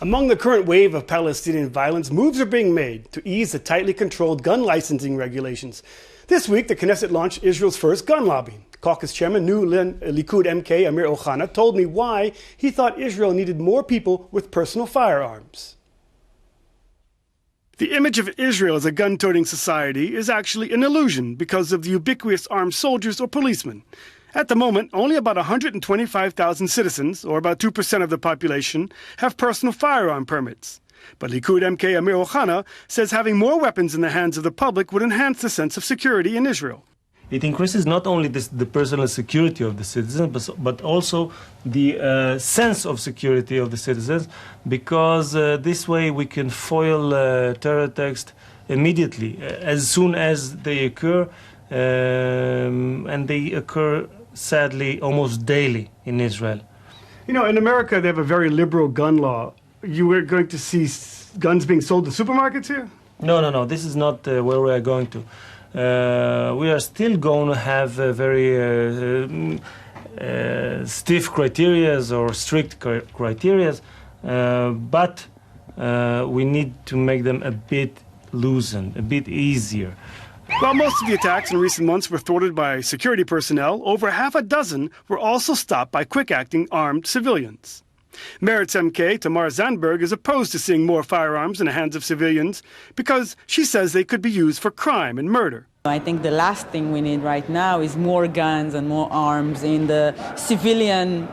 Among the current wave of Palestinian violence, moves are being made to ease the tightly controlled gun licensing regulations. This week, the Knesset launched Israel's first gun lobby. Caucus chairman, new Likud MK Amir Ohana, told me why he thought Israel needed more people with personal firearms. The image of Israel as a gun-toting society is actually an illusion because of the ubiquitous armed soldiers or policemen. At the moment, only about 125,000 citizens, or about 2% of the population, have personal firearm permits. But Likud MK Amir Ohana says having more weapons in the hands of the public would enhance the sense of security in Israel. It increases not only the personal security of the citizens, but also the sense of security of the citizens, because this way we can foil terror attacks immediately, as soon as they occur, and they occur, sadly, almost daily in Israel. You know, in America, they have a very liberal gun law. You are going to see guns being sold to supermarkets here? No, this is not where we are going to. We are still going to have very stiff criteria or strict criteria, but we need to make them a bit loosened, a bit easier. While most of the attacks in recent months were thwarted by security personnel, over half a dozen were also stopped by quick-acting armed civilians. Meretz MK Tamar Zandberg is opposed to seeing more firearms in the hands of civilians because she says they could be used for crime and murder. I think the last thing we need right now is more guns and more arms in the civilian,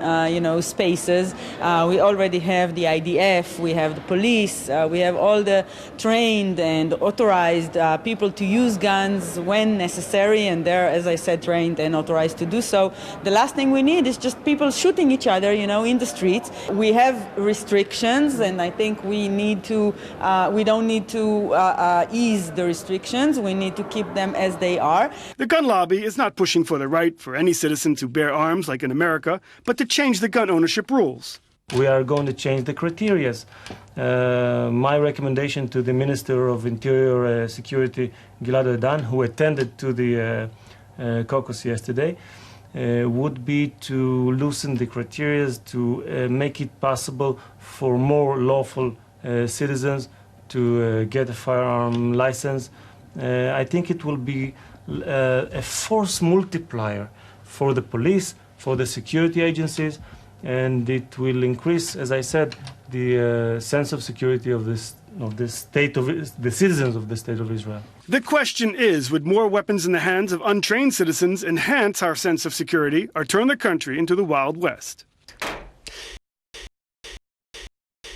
spaces. We already have the IDF, we have the police, we have all the trained and authorized people to use guns when necessary, and they're, as I said, trained and authorized to do so. The last thing we need is just people shooting each other, in the streets. We have restrictions, and I think we don't need to ease the restrictions. We need to keep them as they are. The gun lobby is not pushing for the right for any citizen to bear arms like in America, but to change the gun ownership rules. We are going to change the criteria. My recommendation to the Minister of Interior Security, Gilad Erdan, who attended to the caucus yesterday, would be to loosen the criteria to make it possible for more lawful citizens to get a firearm license. I think it will be a force multiplier for the police, for the security agencies, and it will increase, as I said, the sense of security of the citizens of the State of Israel. The question is, would more weapons in the hands of untrained citizens enhance our sense of security or turn the country into the Wild West?